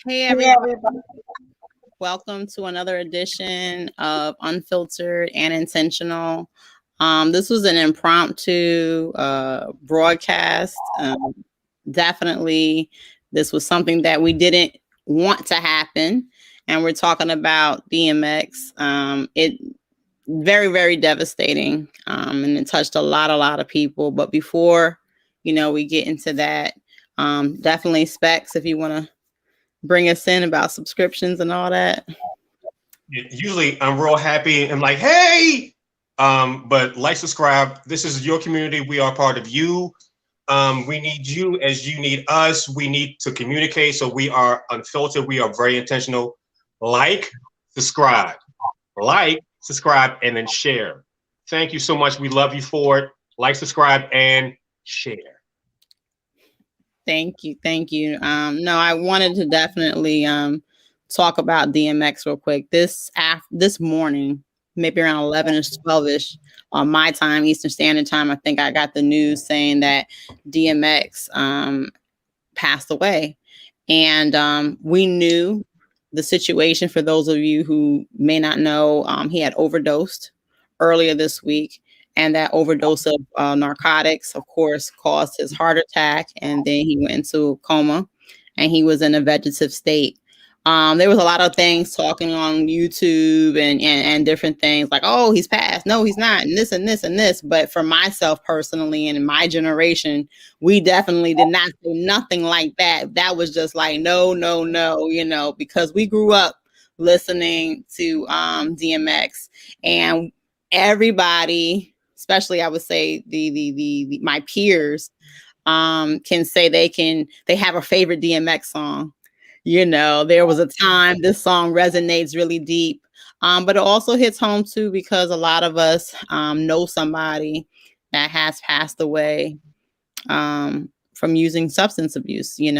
Hey everybody, welcome to another edition of Unfiltered and Intentional. This was an impromptu broadcast. Definitely, this was something that we didn't want to happen, and we're talking about DMX. It very, very devastating, and it touched a lot of people. But before we get into that, definitely Specs, if you want to bring us in about subscriptions and all that. Usually I'm real happy and like, hey, but like, subscribe. This is your community. We are part of you. We need you as you need us. We need to communicate. So we are unfiltered. We are very intentional. Like, subscribe, and then share. Thank you so much. We love you for it. Like, subscribe, and share. Thank you. No, I wanted to definitely talk about DMX real quick. This morning, maybe around 11ish, 12ish on my time, Eastern Standard Time, I think I got the news saying that DMX passed away. And we knew the situation. For those of you who may not know, he had overdosed earlier this week. And that overdose of narcotics, of course, caused his heart attack. And then he went into a coma and he was in a vegetative state. There was a lot of things talking on YouTube and different things like, oh, he's passed. No, he's not. And this and this and this. But for myself personally and in my generation, we definitely did not do nothing like that. That was just like, no, because we grew up listening to DMX, and everybody, especially I would say the my peers, can say they have a favorite DMX song. There was a time this song resonates really deep, but it also hits home too because a lot of us know somebody that has passed away from using substance abuse, and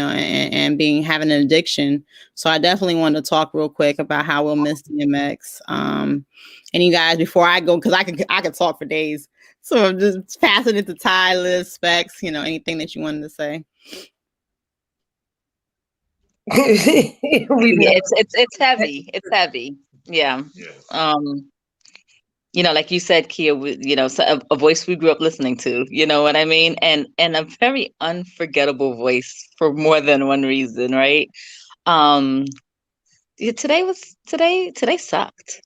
having an addiction. So I definitely want to talk real quick about how we'll miss DMX. And you guys, before I go, because I could talk for days, so I'm just passing it to Ty, Liz, Specs. Anything that you wanted to say. It's heavy. It's heavy. Yeah. Like you said, Kia, a voice we grew up listening to, you know what I mean? And a very unforgettable voice for more than one reason, right? Today sucked,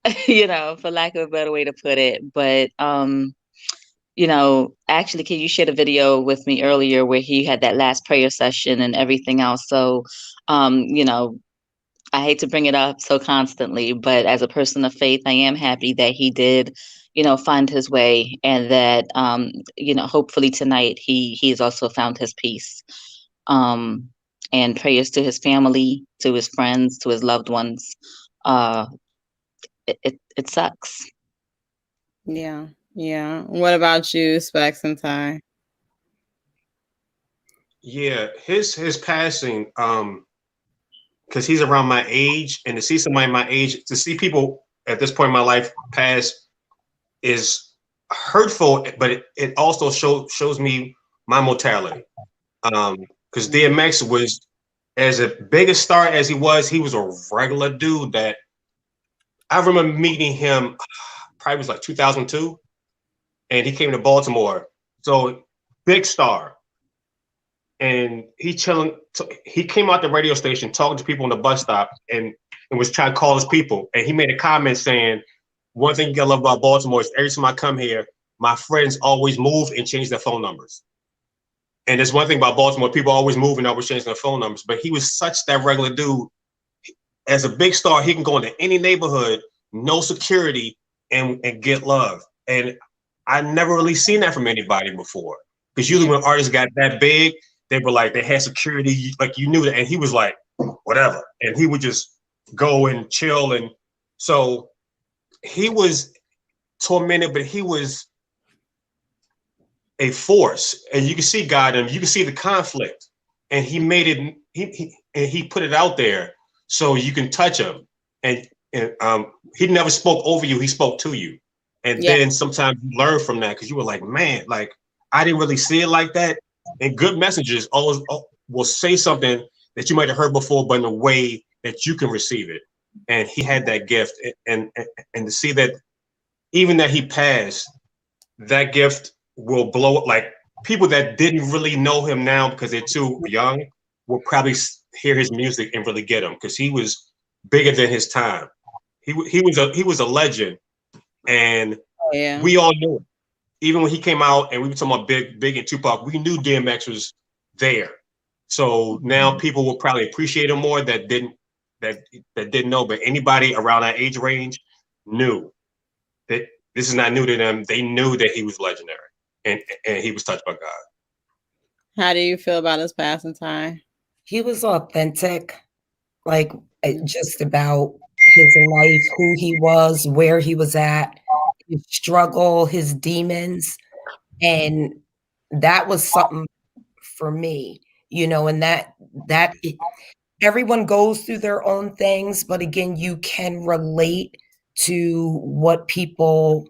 for lack of a better way to put it. But actually, Kia, you shared a video with me earlier where he had that last prayer session and everything else. So I hate to bring it up so constantly, but as a person of faith, I am happy that he did, find his way, and that, hopefully tonight he's also found his peace. And prayers to his family, to his friends, to his loved ones. It sucks. Yeah. What about you, Specs and Ty? Yeah, his passing, because he's around my age, and to see somebody my age, to see people at this point in my life pass is hurtful, but it also shows me my mortality. Because DMX was, as a big a star as he was a regular dude that I remember meeting him, probably was like 2002, and he came to Baltimore. So big star. And he came out the radio station talking to people on the bus stop and was trying to call his people. And he made a comment saying, one thing you gotta love about Baltimore is every time I come here, my friends always move and change their phone numbers. And there's one thing about Baltimore, people always move and always change their phone numbers. But he was such that regular dude. As a big star, he can go into any neighborhood, no security, and get love. And I never really seen that from anybody before. Because usually when artists got that big, they were like, they had security, like you knew that. And he was like, whatever. And he would just go and chill. And so he was tormented, but he was a force. And you can see God in him. You can see the conflict. And he made it, he put it out there so you can touch him. And he never spoke over you, he spoke to you. And then sometimes you learn from that because you were like, man, like, I didn't really see it like that. And good messages always will say something that you might have heard before, but in a way that you can receive it. And he had that gift, and to see that even that he passed, that gift will blow up. Like people that didn't really know him now because they're too young will probably hear his music and really get him because he was bigger than his time. He was a legend, and Yeah. we all knew it. Even when he came out and we were talking about Big and Tupac, we knew DMX was there. So now people will probably appreciate him more that didn't know, but anybody around that age range knew that this is not new to them. They knew that he was legendary and he was touched by God. How do you feel about his passing, Ty? He was authentic, like just about his life, who he was, where he was at, his struggle, his demons. And that was something for me, and that everyone goes through their own things, but again, you can relate to what people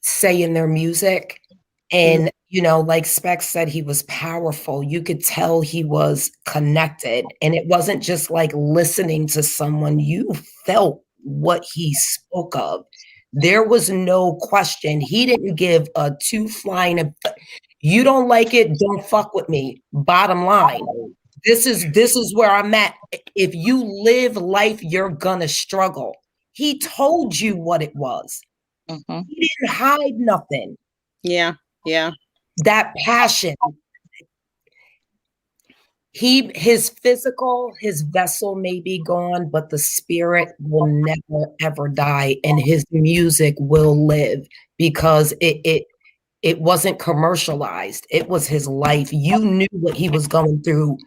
say in their music. And, like Specs said, he was powerful. You could tell he was connected. And it wasn't just like listening to someone, you felt what he spoke of. There was no question. He didn't give a two flying. You don't like it, don't fuck with me. Bottom line. This is where I'm at. If you live life, you're gonna struggle. He told you what it was. Mm-hmm. He didn't hide nothing. Yeah. That passion. His physical, his vessel may be gone, but the spirit will never ever die, and his music will live because it wasn't commercialized. It was his life. You knew what he was going through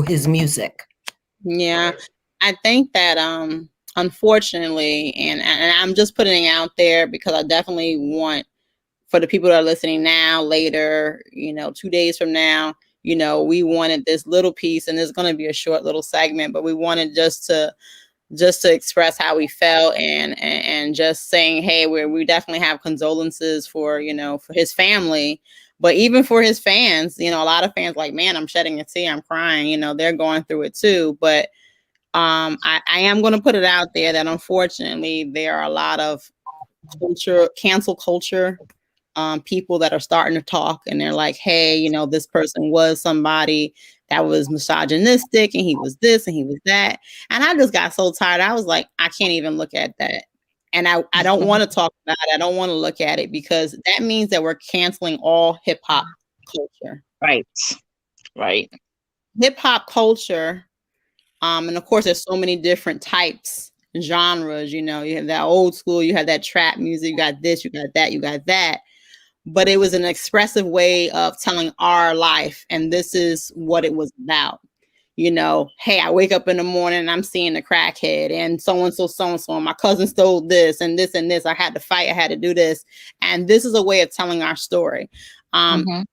his music. Yeah. I think that unfortunately, and I'm just putting it out there because I definitely want for the people that are listening now, later, 2 days from now, we wanted this little piece, and it's going to be a short little segment, but we wanted just to express how we felt and just saying, hey, we definitely have condolences for his family, but even for his fans, a lot of fans like, man, I'm shedding a tear, I'm crying, they're going through it too. But I am going to put it out there that unfortunately there are a lot of cancel culture people that are starting to talk, and they're like, hey, this person was somebody that was misogynistic, and he was this and he was that. And I just got so tired. I was like, I can't even look at that. And I don't want to talk about it. I don't want to look at it because that means that we're canceling all hip hop culture. Right. Hip hop culture. And of course, there's so many different types, genres, you have that old school, you have that trap music, you got this, you got that, you got that. But it was an expressive way of telling our life. And this is what it was about. Hey, I wake up in the morning and I'm seeing a crackhead and so-and-so, and my cousin stole this and this and this. I had to fight. I had to do this. And this is a way of telling our story. The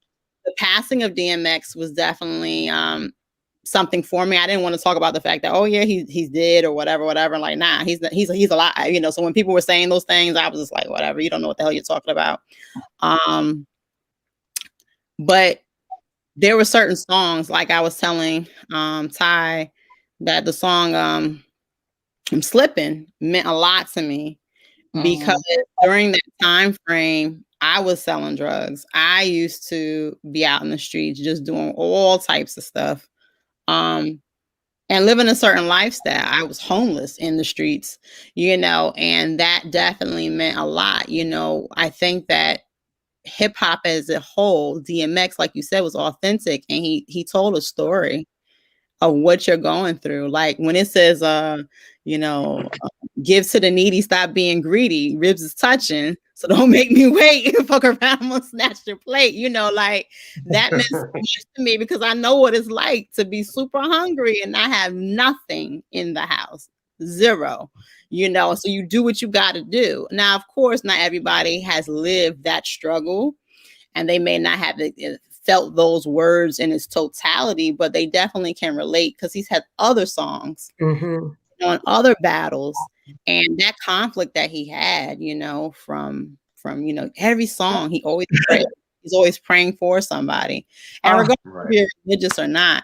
passing of DMX was definitely something for me. I didn't want to talk about the fact that, oh yeah, he's dead or whatever. Like, nah, he's alive. So when people were saying those things, I was just like, whatever, you don't know what the hell you're talking about. But there were certain songs, like I was telling Ty, that the song I'm Slipping meant a lot to me because during that time frame, I was selling drugs. I used to be out in the streets just doing all types of stuff. And living a certain lifestyle. I was homeless in the streets, and that definitely meant a lot. I think that hip hop as a whole, DMX, like you said, was authentic, and he told a story of what you're going through. Like when it says, give to the needy, stop being greedy, ribs is touching, so don't make me wait. Fuck around, I'm gonna snatch your plate. Like that meant so much to me because I know what it's like to be super hungry and not have nothing in the house, zero. So you do what you got to do. Now, of course, not everybody has lived that struggle, and they may not have felt those words in its totality, but they definitely can relate because he's had other songs on other battles, and that conflict that he had, from every song he always prayed. He's always praying for somebody, and regardless if you're religious or not.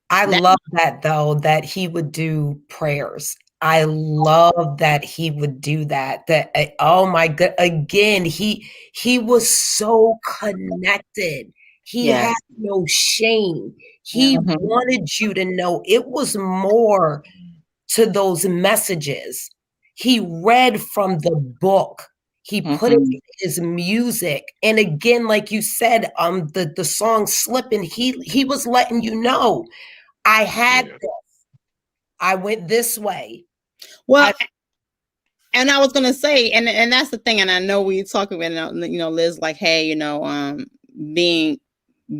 I love that though, that he would do prayers. I love that he would do that. That oh my god! Again, he was so connected. He had no shame. He wanted you to know it was more to those messages. He read from the book. He put it in his music. And again, like you said, the song Slippin', he was letting you know, I had this. I went this way. Well, and I was gonna say, and that's the thing, and I know we talk about, you know, Liz, like, hey, you know,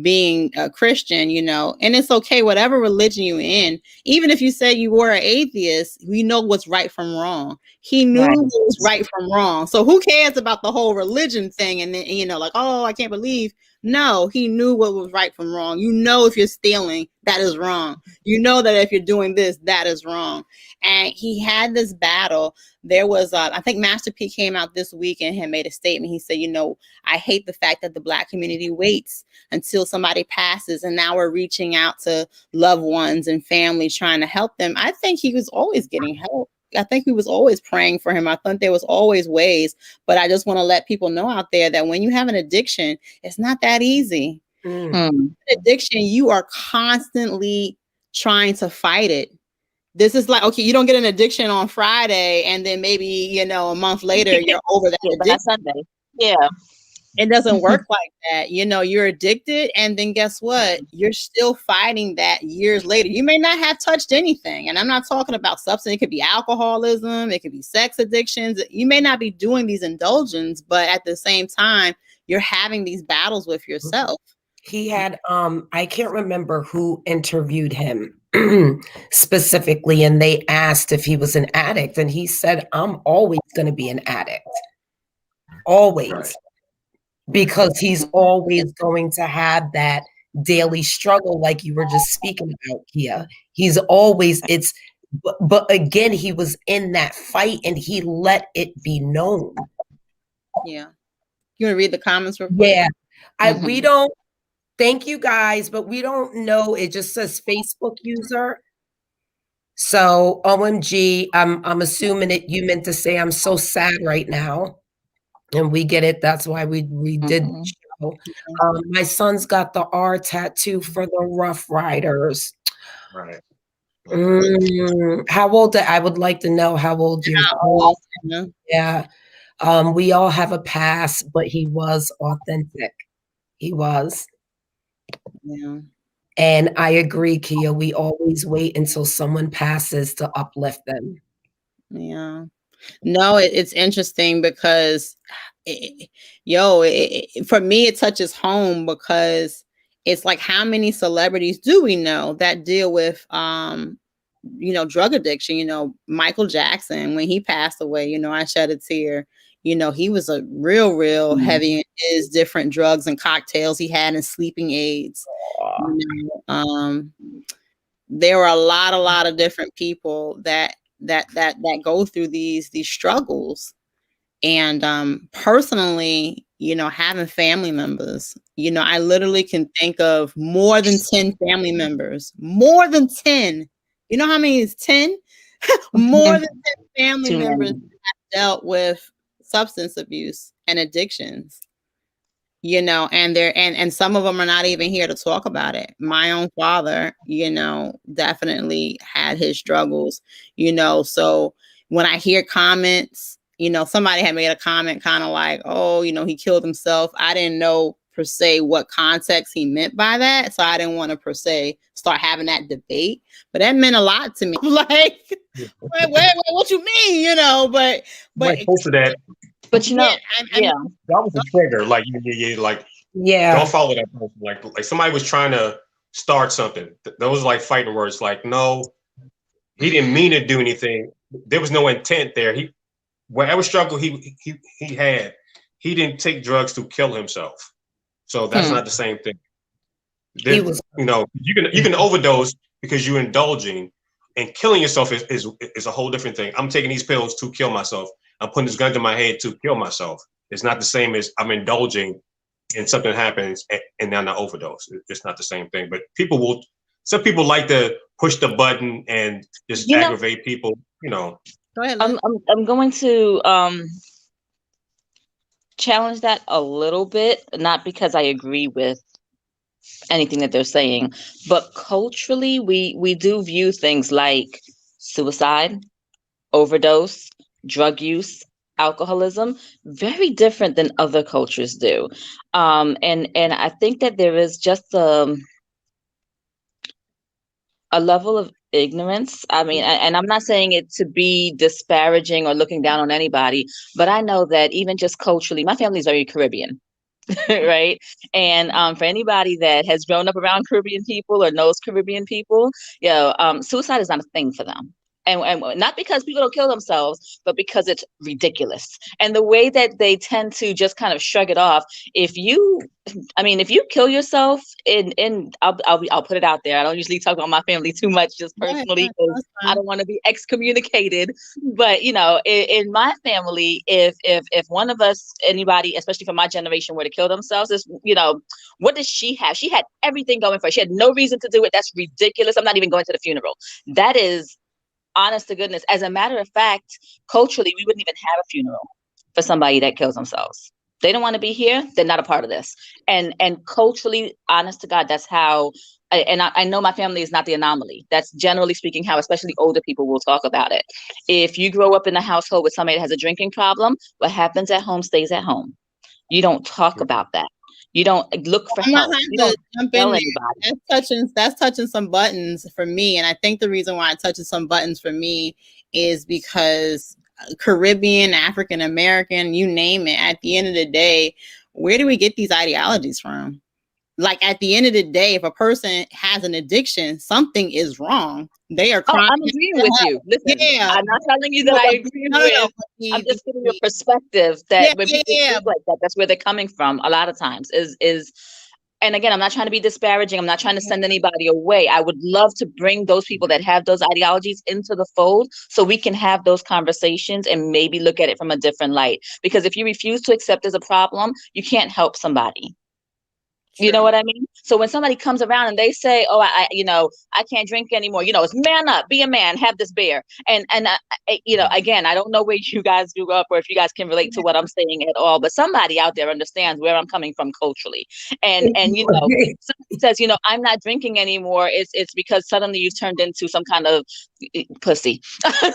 being a Christian, you know, and it's okay, whatever religion you're in, even if you say you were an atheist, we know what's right from wrong. He knew what was right from wrong. So who cares about the whole religion thing? And then, you know, like, oh, I can't believe. No, he knew what was right from wrong. You know, if you're stealing, that is wrong. You know that if you're doing this, that is wrong. And he had this battle. There was, I think Master P came out this week and had made a statement. He said, you know, I hate the fact that the Black community waits until somebody passes, and now we're reaching out to loved ones and family trying to help them. I think he was always getting help. I think he was always praying for him. I think there was always ways, but I just want to let people know out there that when you have an addiction, it's not that easy. Addiction, you are constantly trying to fight it. This is like, okay, you don't get an addiction on Friday, and then maybe, you know, a month later, you're over that addiction. Sunday. Yeah. It doesn't work like that. You know, you're addicted, and then guess what? You're still fighting that years later. You may not have touched anything. And I'm not talking about substance. It could be alcoholism. It could be sex addictions. You may not be doing these indulgences, but at the same time, you're having these battles with yourself. He had, I can't remember who interviewed him specifically, and they asked if he was an addict. And he said, I'm always going to be an addict. Always. Right. Because he's always going to have that daily struggle, like you were just speaking about, Kia. He's always, but again, he was in that fight and he let it be known. Yeah. You want to read the comments real quick? Yeah. We don't, thank you guys, but we don't know. It just says Facebook user. So OMG, I'm assuming it, you meant to say, I'm so sad right now. And we get it. That's why we did the show. My son's got the R tattoo for the Rough Riders. Right. How old? I would like to know how old you are. Yeah. We all have a past, but he was authentic. He was. Yeah. And I agree, Kia. We always wait until someone passes to uplift them. Yeah. No, it's interesting because, for me, it touches home because it's like, how many celebrities do we know that deal with, you know, drug addiction? You know, Michael Jackson, when he passed away, you know, I shed a tear. You know, he was a real heavy in his different drugs and cocktails he had and sleeping aids. You know, there were a lot of different people that go through these struggles. And personally, you know, having family members, you know, I literally can think of more than 10 family members, more than 10. You know how many is 10? More than 10 family members have dealt with substance abuse and addictions. You know, and some of them are not even here to talk about it. My own father, you know, definitely had his struggles, you know. So when I hear comments, you know, somebody had made a comment kind of like, oh, you know, he killed himself. I didn't know per se what context he meant by that. So I didn't want to per se start having that debate. But that meant a lot to me. Like, wait, what you mean? You know, but close to that. But you know, that was a trigger. Like don't follow that person. Like somebody was trying to start something. Those like fighting words. Like, no, he didn't mean to do anything. There was no intent there. Whatever struggle he had, he didn't take drugs to kill himself. So that's not the same thing. You know, you can overdose because you're indulging, and killing yourself is a whole different thing. I'm taking these pills to kill myself. I'm putting this gun to my head to kill myself. It's not the same as I'm indulging and something happens and then I overdose. It's not the same thing. But some people like to push the button and just aggravate people, you know. Go ahead, I'm going to challenge that a little bit, not because I agree with anything that they're saying, but culturally we do view things like suicide, overdose, drug use, alcoholism very different than other cultures do. And I think that there is just a level of ignorance. I mean, and I'm not saying it to be disparaging or looking down on anybody, but I know that even just culturally, my family is very Caribbean. Right. And for anybody that has grown up around Caribbean people or knows Caribbean people, suicide is not a thing for them. And not because people don't kill themselves, but because it's ridiculous. And the way that they tend to just kind of shrug it off. If you kill yourself I'll put it out there. I don't usually talk about my family too much, just personally, because I don't want to be excommunicated. But in my family, if one of us, anybody, especially from my generation, were to kill themselves, what does she have? She had everything going for her. She had no reason to do it. That's ridiculous. I'm not even going to the funeral. That is honest to goodness. As a matter of fact, culturally, we wouldn't even have a funeral for somebody that kills themselves. They don't want to be here. They're not a part of this. And culturally, honest to God, that's how. And I know my family is not the anomaly. That's generally speaking how, especially older people, will talk about it. If you grow up in a household with somebody that has a drinking problem, what happens at home stays at home. You don't talk about that. You don't look for help. You don't tell anybody. That's touching some buttons for me. And I think the reason why it touches some buttons for me is because Caribbean, African American, you name it, at the end of the day, where do we get these ideologies from? Like, at the end of the day, if a person has an addiction, something is wrong. They are crying. I'm agreeing with you. Listen, I'm not telling you that I agree with. I'm just giving you a perspective that when people think like that, that's where they're coming from. A lot of times is. And again, I'm not trying to be disparaging. I'm not trying to send anybody away. I would love to bring those people that have those ideologies into the fold so we can have those conversations and maybe look at it from a different light. Because if you refuse to accept as a problem, you can't help somebody. Sure. You know what I mean? So when somebody comes around and they say, "Oh, I can't drink anymore," it's man up, be a man, have this beer. And again, I don't know where you guys grew up or if you guys can relate to what I'm saying at all, but somebody out there understands where I'm coming from culturally. And somebody says, I'm not drinking anymore. It's because suddenly you've turned into some kind of pussy.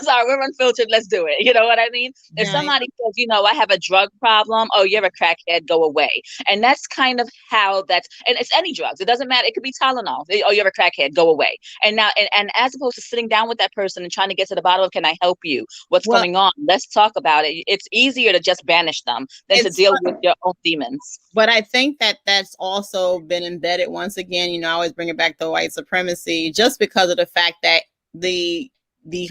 Sorry, we're unfiltered. Let's do it. You know what I mean? If somebody says, I have a drug problem, oh, you're a crackhead, go away. And that's kind of how and it's any drugs. It doesn't matter. It could be Tylenol. Oh, you're a crackhead, go away. And now, and as opposed to sitting down with that person and trying to get to the bottom of, can I help you? What's going on? Let's talk about it. It's easier to just banish them than to deal with your own demons. But I think that that's also been embedded once again. I always bring it back to white supremacy, just because of the fact that the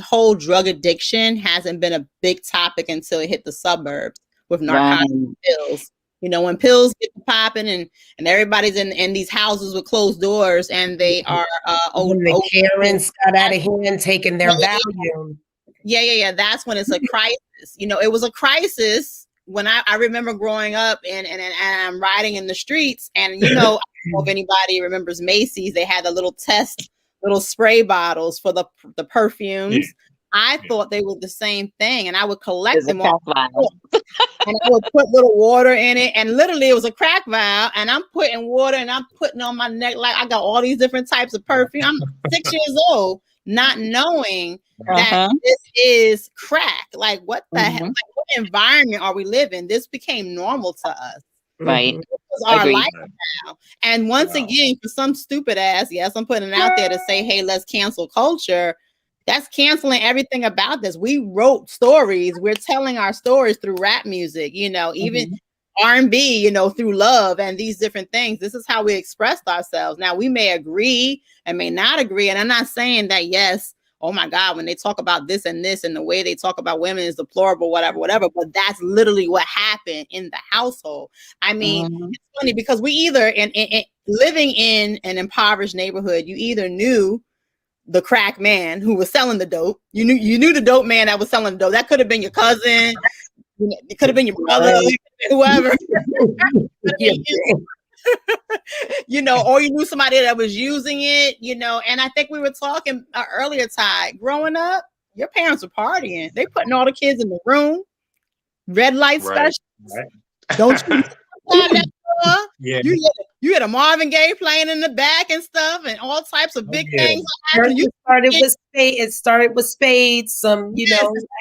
whole drug addiction hasn't been a big topic until it hit the suburbs with narcotics pills. When pills get popping and everybody's in these houses with closed doors and they are when the parents got out of hand taking their value. Yeah. That's when it's a crisis. It was a crisis when I remember growing up and I'm riding in the streets and I don't know if anybody remembers Macy's. They had the little spray bottles for the perfumes. Yeah. I thought they were the same thing, and I would collect them all. And I would put little water in it, and literally it was a crack vial, and I'm putting water and I'm putting on my neck like I got all these different types of perfume. I'm 6 years old, not knowing that this is crack. Like, what the heck? Like, what environment are we living? This became normal to us. Right. This was our lifestyle. And once again, for some stupid ass, yes, I'm putting it out there to say, hey, let's cancel culture. That's canceling everything about this. We wrote stories. We're telling our stories through rap music, even R&B, through love and these different things. This is how we expressed ourselves. Now, we may agree and may not agree. And I'm not saying that, yes, oh my God, when they talk about this and the way they talk about women is deplorable, whatever. But that's literally what happened in the household. I mean, it's funny because we either, in living in an impoverished neighborhood, you either knew the crack man who was selling the dope. You knew the dope man that was selling the dope. That could have been your cousin. It could have been your brother, whoever. Or you knew somebody that was using it, and I think we were talking earlier, Ty, growing up, your parents were partying. They putting all the kids in the room, red light specials. Right. Don't you that door. Yeah. You had a Marvin Gaye playing in the back and stuff, and all types of big things. It started with spades, some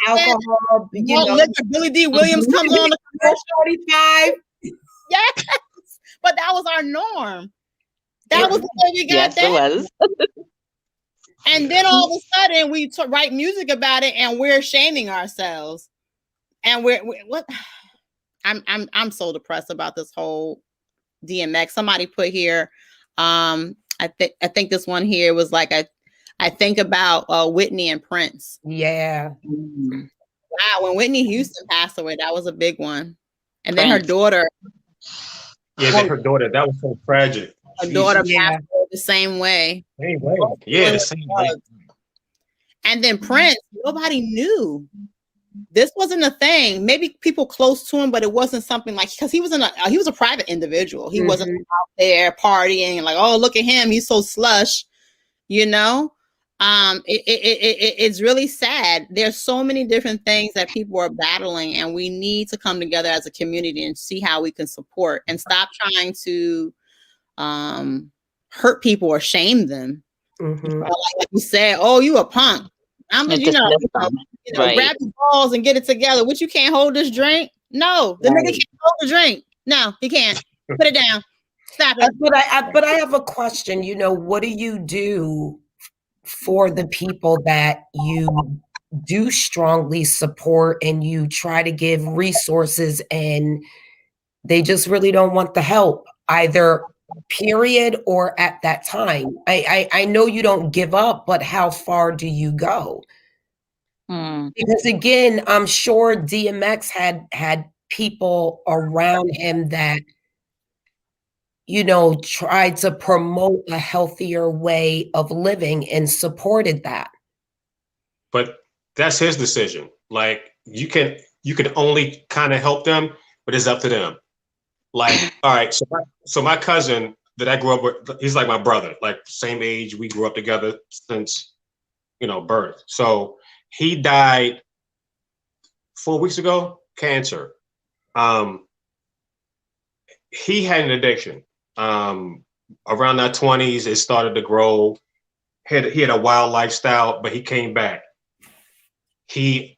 alcohol. Billy D. Williams comes on the 45. Yes, but that was our norm. That was the way we got that. Yes, it was. And then all of a sudden, we write music about it, and we're shaming ourselves. And we're what? I'm so depressed about this whole DMX. Somebody put here. I think this one here was like I think about Whitney and Prince. Yeah. Wow, when Whitney Houston passed away, that was a big one. And then her daughter. Yeah, her daughter. That was so tragic. Her daughter passed away the same way. Same way. Yeah, the same way. And then Prince, nobody knew. This wasn't a thing. Maybe people close to him, but it wasn't something like, because he was a private individual. He wasn't out there partying and like, oh, look at him, he's so slush. It's really sad. There's so many different things that people are battling, and we need to come together as a community and see how we can support and stop trying to hurt people or shame them. Like you said, oh, you a punk. I'm right. Grab your balls and get it together. What, you can't hold this drink? No, the nigga can't hold the drink. No, he can't. Put it down. Stop it. But I have a question. What do you do for the people that you do strongly support and you try to give resources and they just really don't want the help, either period or at that time? I know you don't give up, but how far do you go? Because again, I'm sure DMX had people around him that tried to promote a healthier way of living and supported that. But that's his decision. Like, you can only kind of help them, but it's up to them. Like, all right, so my cousin that I grew up with, he's like my brother, like same age. We grew up together since, birth. So he died 4 weeks ago, cancer. He had an addiction. Around our 20s, it started to grow. He had a wild lifestyle, but he came back. It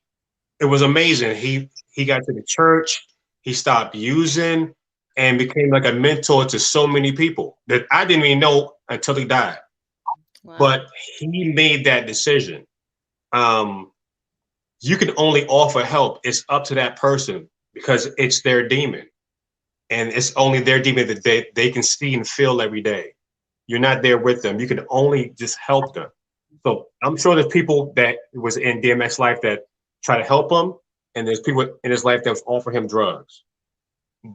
was amazing. He got to the church. He stopped using and became like a mentor to so many people that I didn't even know until he died. Wow. But he made that decision. You can only offer help. It's up to that person because it's their demon. And it's only their demon that they can see and feel every day. You're not there with them. You can only just help them. So I'm sure there's people that was in DMX life that try to help him. And there's people in his life that offer him drugs.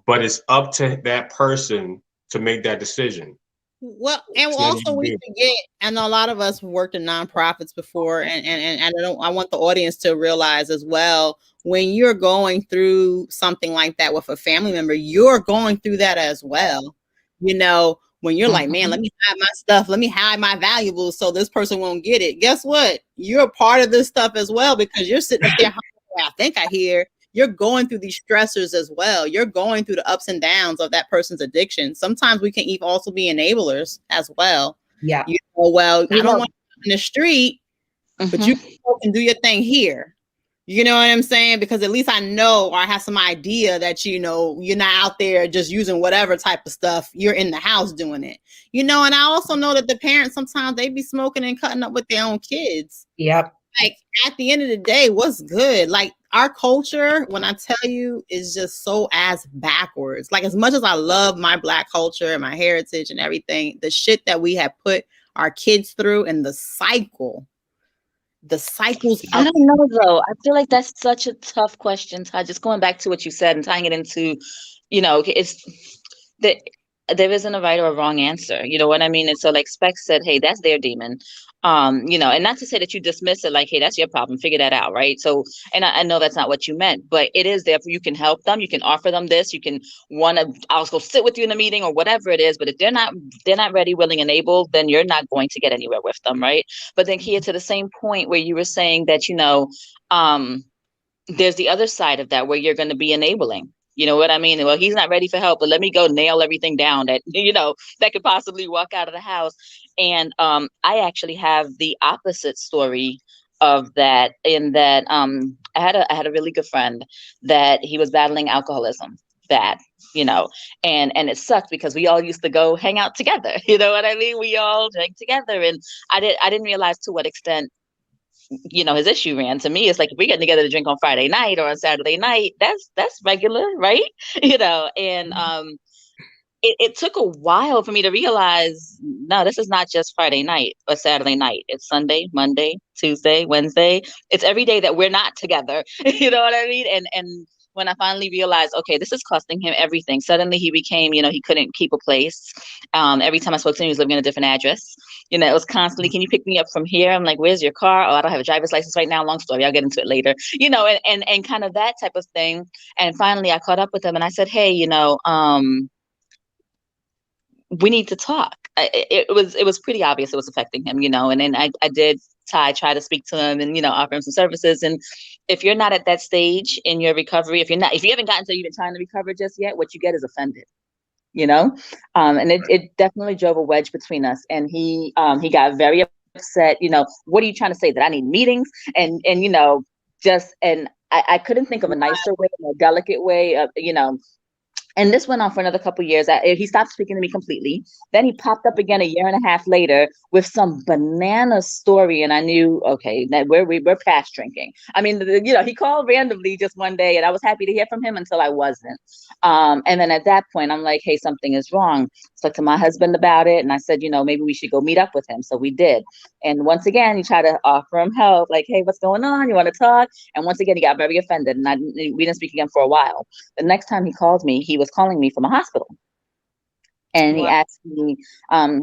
But it's up to that person to make that decision. Well, and also we forget, and a lot of us worked in nonprofits before, and I want the audience to realize as well, when you're going through something like that with a family member, you're going through that as well. When you're like, man, let me hide my stuff, let me hide my valuables so this person won't get it. Guess what? You're a part of this stuff as well, because you're sitting up there, I think I hear. You're going through these stressors as well. You're going through the ups and downs of that person's addiction. Sometimes we can even also be enablers as well. Yeah. I don't want to in the street, but you can do your thing here. You know what I'm saying? Because at least I know, or I have some idea that, you're not out there just using whatever type of stuff. You're in the house doing it, and I also know that the parents, sometimes they be smoking and cutting up with their own kids. Yep. Like, at the end of the day, what's good? Like, our culture, when I tell you, is just so ass backwards. Like, as much as I love my Black culture and my heritage and everything, the shit that we have put our kids through and the cycles. I don't know, though. I feel like that's such a tough question, Todd. Just going back to what you said and tying it into, it's that there isn't a right or a wrong answer. You know what I mean? And so like Specs said, hey, that's their demon. And not to say that you dismiss it like, hey, that's your problem, figure that out, right? So, and I know that's not what you meant, but it is there for you can help them, you can offer them this, you can I'll go sit with you in a meeting or whatever it is. But if they're not ready, willing, and able, then you're not going to get anywhere with them, right? But then Kia, to the same point where you were saying that, there's the other side of that where you're going to be enabling. You know what I mean? Well, he's not ready for help, but let me go nail everything down that, that could possibly walk out of the house. And I actually have the opposite story of that, in that I had a really good friend that he was battling alcoholism bad, and it sucked because we all used to go hang out together. You know what I mean? We all drank together, and I didn't realize to what extent his issue ran. To me, it's like, if we get together to drink on Friday night or on Saturday night, that's regular, right? And it took a while for me to realize, no, this is not just Friday night or Saturday night. It's Sunday, Monday, Tuesday, Wednesday. It's every day that we're not together. You know what I mean? And when I finally realized, okay, this is costing him everything. Suddenly he became, he couldn't keep a place. Every time I spoke to him, he was living in a different address. It was constantly, can you pick me up from here? I'm like, where's your car? Oh, I don't have a driver's license right now. Long story. I'll get into it later. And kind of that type of thing. And finally I caught up with him and I said, hey, we need to talk. It was pretty obvious it was affecting him, and then I did try to speak to him and, offer him some services. And if you're not at that stage in your recovery, if you haven't gotten to even trying to recover just yet, what you get is offended, and it definitely drove a wedge between us. And he got very upset. What are you trying to say, that I need meetings? And and I couldn't think of a nicer way, a more delicate way of, and this went on for another couple of years. He stopped speaking to me completely. Then he popped up again a year and a half later with some banana story, and I knew, okay, that we're past drinking. I mean, he called randomly just one day, and I was happy to hear from him until I wasn't. And then at that point, I'm like, hey, something is wrong. Spoke to my husband about it, and I said, maybe we should go meet up with him. So we did. And once again, he tried to offer him help, like, hey, what's going on? You want to talk? And once again, he got very offended, and we didn't speak again for a while. The next time he called me, he was calling me from a hospital. And he asked me,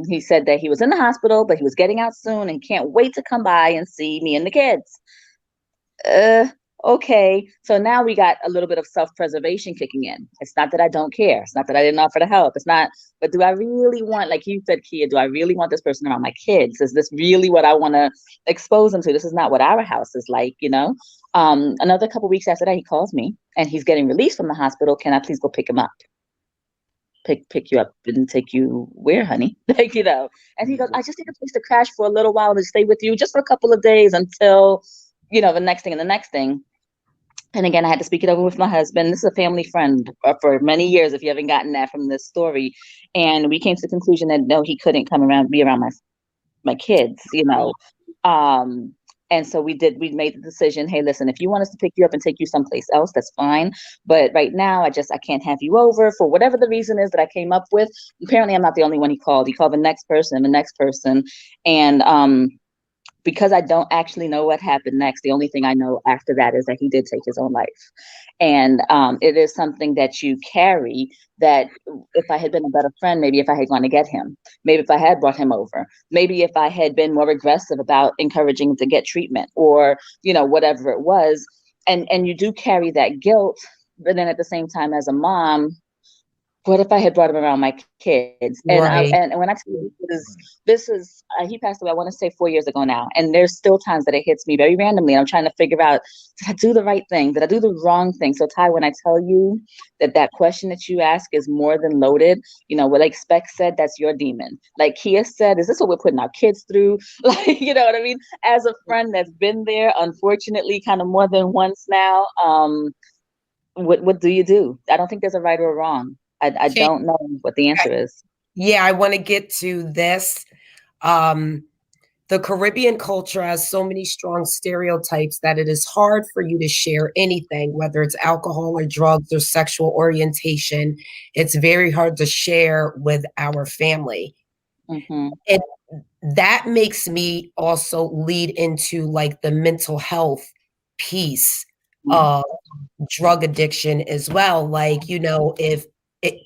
he said that he was in the hospital, but he was getting out soon and can't wait to come by and see me and the kids. Okay. So now we got a little bit of self-preservation kicking in. It's not that I don't care. It's not that I didn't offer to help. It's not, but do I really want, like you said, Kia, do I really want this person around my kids? Is this really what I want to expose them to? This is not what our house is like, Another couple of weeks after that, he calls me and he's getting released from the hospital. Can I please go pick him up? Pick you up and take you where, honey? And he goes, I just need a place to crash for a little while and stay with you just for a couple of days until, the next thing and the next thing. And again, I had to speak it over with my husband. This is a family friend for many years, if you haven't gotten that from this story. And we came to the conclusion that no, he couldn't be around my kids, And so we made the decision, hey, listen, if you want us to pick you up and take you someplace else, that's fine. But right now, I can't have you over for whatever the reason is that I came up with. Apparently, I'm not the only one he called. He called the next person. And because I don't actually know what happened next, the only thing I know after that is that he did take his own life. And it is something that you carry, that if I had been a better friend, maybe if I had gone to get him, maybe if I had brought him over, maybe if I had been more aggressive about encouraging him to get treatment or, whatever it was. And you do carry that guilt. But then at the same time, as a mom, what if I had brought him around my kids? Right. And when I tell you this is he passed away, I want to say 4 years ago now. And there's still times that it hits me very randomly. And I'm trying to figure out, did I do the right thing? Did I do the wrong thing? So Ty, when I tell you that question that you ask is more than loaded, what like Spec said, that's your demon. Like Kia said, is this what we're putting our kids through? Like, you know what I mean? As a friend that's been there, unfortunately, kind of more than once now, what do you do? I don't think there's a right or a wrong. I don't know what the answer is. Yeah, I want to get to this. The Caribbean culture has so many strong stereotypes that it is hard for you to share anything, whether it's alcohol or drugs or sexual orientation. It's very hard to share with our family. Mm-hmm. And that makes me also lead into like the mental health piece of drug addiction as well. Like, if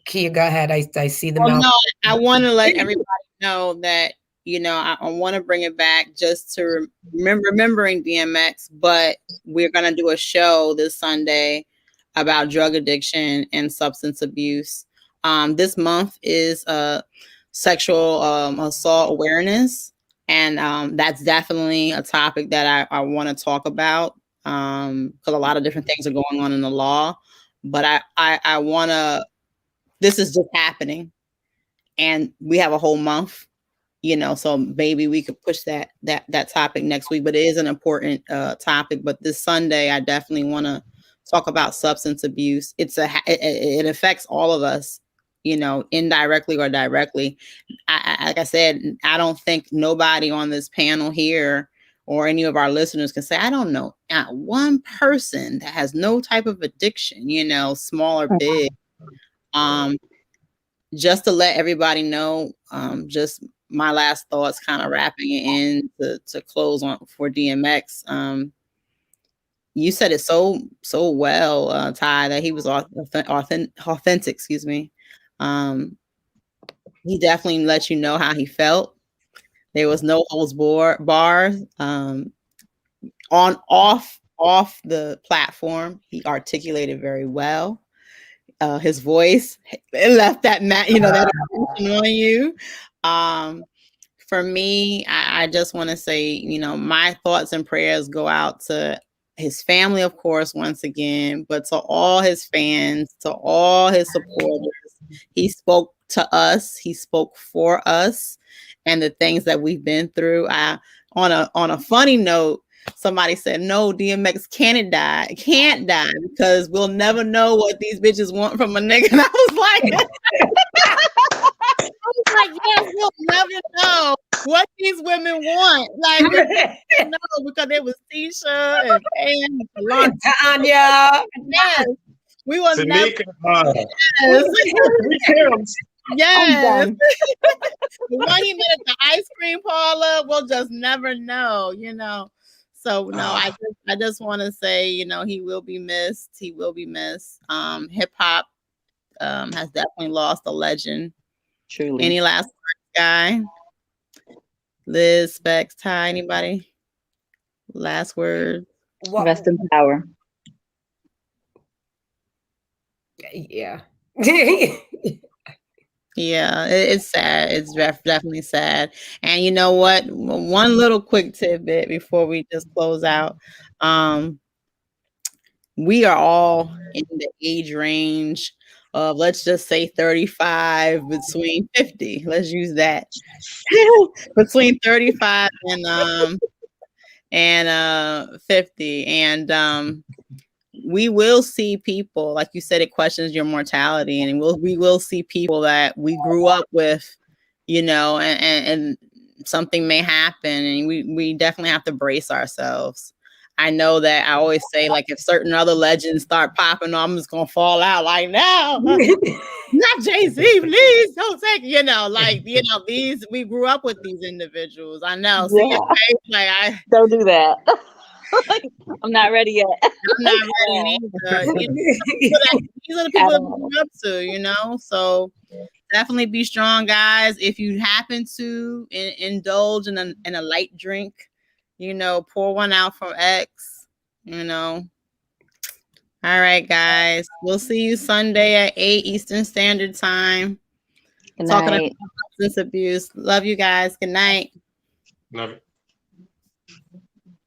Kia, go ahead. I see the Well, mouth. no, I want to let everybody know that, I want to bring it back just to remembering DMX, but we're going to do a show this Sunday about drug addiction and substance abuse. This month is sexual assault awareness, and that's definitely a topic that I want to talk about, because a lot of different things are going on in the law, but I want to, this is just happening, and we have a whole month, so maybe we could push that topic next week, but it is an important topic. But this Sunday, I definitely want to talk about substance abuse. It affects all of us, indirectly or directly. Like I said, I don't think nobody on this panel here or any of our listeners can say, I don't know not one person that has no type of addiction, small or big. Just to let everybody know, just my last thoughts, kind of wrapping it in to close on for DMX. You said it so well, Ty, that he was authentic. Excuse me. He definitely let you know how he felt. There was no holds bars. On off the platform, he articulated very well. His voice, it left that that impression on you. For me, I just want to say, my thoughts and prayers go out to his family, of course, once again, but to all his fans, to all his supporters. He spoke to us. He spoke for us and the things that we've been through. On a funny note, somebody said, no, DMX can't die because we'll never know what these bitches want from a nigga. And yes, we'll never know what these women want. Like, we don't know, because it was Tisha and Tanya. Yes, we will Tamika, Yes. Yes. I'm done. The one he met at the ice cream parlor, we'll just never know, So no, I just want to say, he will be missed. He will be missed. Hip hop has definitely lost a legend. Truly. Any last words, Guy? Liz, Specs, Ty, anybody? Last word. Rest in power. Yeah. Yeah, it's sad. It's definitely sad. And you know what? One little quick tidbit before we just close out. We are all in the age range of, let's just say, 35 between 50. Let's use that. Between 35 and 50. And we will see people, like you said, it questions your mortality, and we will see people that we grew up with, and something may happen, and we definitely have to brace ourselves. I know that I always say, like, if certain other legends start popping on, I'm just gonna fall out like, no, not Jay-Z, please don't take, these, we grew up with these individuals. I know. See your face, like, don't do that. I'm not ready yet. I'm not ready either. These are the people that we grew up to, So definitely be strong, guys. If you happen to indulge in a light drink, pour one out for X, All right, guys. We'll see you Sunday at 8 Eastern Standard Time. Good Talking night. about substance abuse. Love you guys. Good night. Love it.